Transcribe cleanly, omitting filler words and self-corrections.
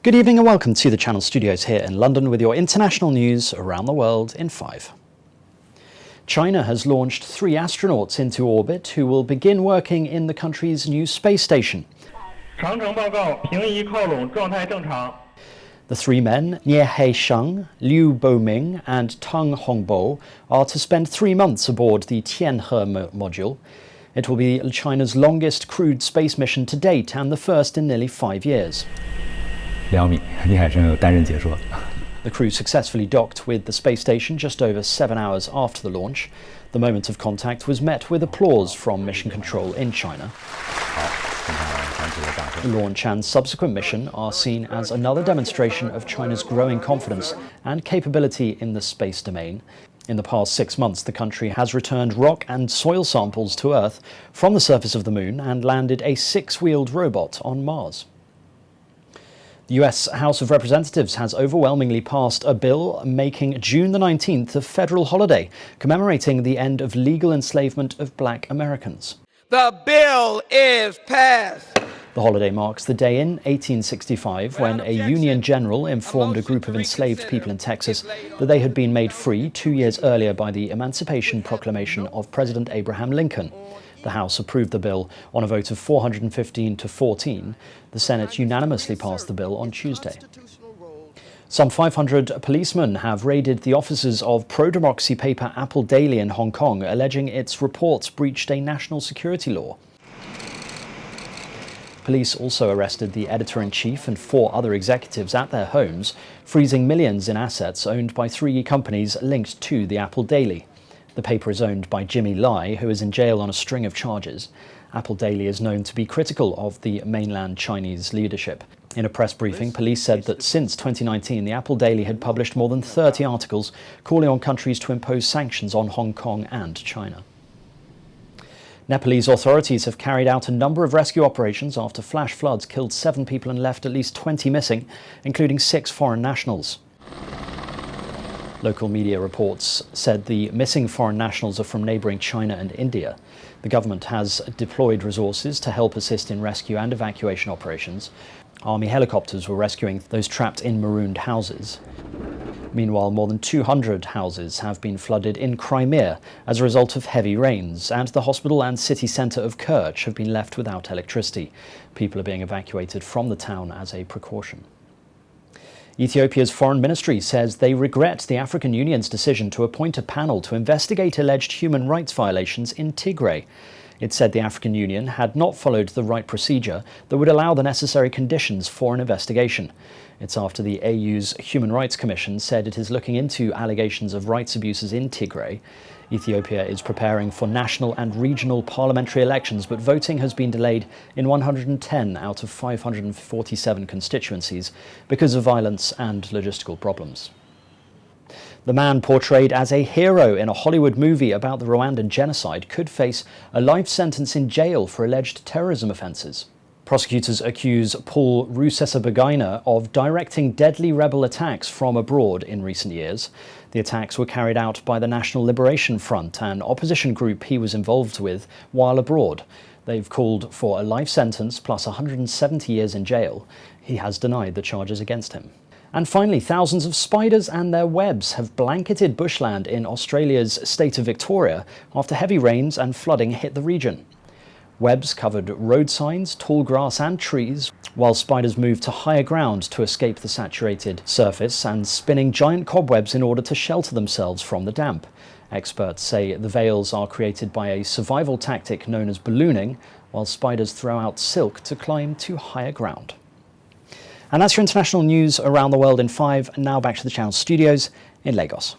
Good evening and welcome to the Channel Studios here in London with your international news around the world in 5. China has launched 3 astronauts into orbit who will begin working in the country's new space station. The 3 men, Nie He-sheng, Liu Boming and Teng Hongbo, are to spend 3 months aboard the Tianhe module. It will be China's longest crewed space mission to date and the first in nearly 5 years. The crew successfully docked with the space station just over 7 hours after the launch. The moment of contact was met with applause from Mission Control in China. The launch and subsequent mission are seen as another demonstration of China's growing confidence and capability in the space domain. In the past 6 months, the country has returned rock and soil samples to Earth from the surface of the Moon and landed a 6-wheeled robot on Mars. The US House of Representatives has overwhelmingly passed a bill making June the 19th a federal holiday, commemorating the end of legal enslavement of black Americans. The bill is passed. The holiday marks the day in 1865 when a Union general informed a group of enslaved people in Texas that they had been made free 2 years earlier by the Emancipation Proclamation of President Abraham Lincoln. The House approved the bill on a vote of 415 to 14. The Senate unanimously passed the bill on Tuesday. Some 500 policemen have raided the offices of pro-democracy paper Apple Daily in Hong Kong, alleging its reports breached a national security law. Police also arrested the editor-in-chief and 4 other executives at their homes, freezing millions in assets owned by 3 companies linked to the Apple Daily. The paper is owned by Jimmy Lai, who is in jail on a string of charges. Apple Daily is known to be critical of the mainland Chinese leadership. In a press briefing, police said that since 2019, the Apple Daily had published more than 30 articles calling on countries to impose sanctions on Hong Kong and China. Nepalese authorities have carried out a number of rescue operations after flash floods killed 7 people and left at least 20 missing, including 6 foreign nationals. Local media reports said the missing foreign nationals are from neighbouring China and India. The government has deployed resources to help assist in rescue and evacuation operations. Army helicopters were rescuing those trapped in marooned houses. Meanwhile, more than 200 houses have been flooded in Crimea as a result of heavy rains, and the hospital and city centre of Kerch have been left without electricity. People are being evacuated from the town as a precaution. Ethiopia's foreign ministry says they regret the African Union's decision to appoint a panel to investigate alleged human rights violations in Tigray. It said the African Union had not followed the right procedure that would allow the necessary conditions for an investigation. It's after the AU's Human Rights Commission said it is looking into allegations of rights abuses in Tigray. Ethiopia is preparing for national and regional parliamentary elections, but voting has been delayed in 110 out of 547 constituencies because of violence and logistical problems. The man portrayed as a hero in a Hollywood movie about the Rwandan genocide could face a life sentence in jail for alleged terrorism offences. Prosecutors accuse Paul RUSESABAGINA of directing deadly rebel attacks from abroad in recent years. The attacks were carried out by the National Liberation Front, an opposition group he was involved with while abroad. They've called for a life sentence plus 170 years in jail. He has denied the charges against him. And finally, thousands of spiders and their webs have blanketed bushland in Australia's state of Victoria after heavy rains and flooding hit the region. Webs covered road signs, tall grass and trees, while spiders moved to higher ground to escape the saturated surface and spinning giant cobwebs in order to shelter themselves from the damp. Experts say the veils are created by a survival tactic known as ballooning, while spiders throw out silk to climb to higher ground. And that's your international news around the world in 5. Now back to the Channel Studios in Lagos.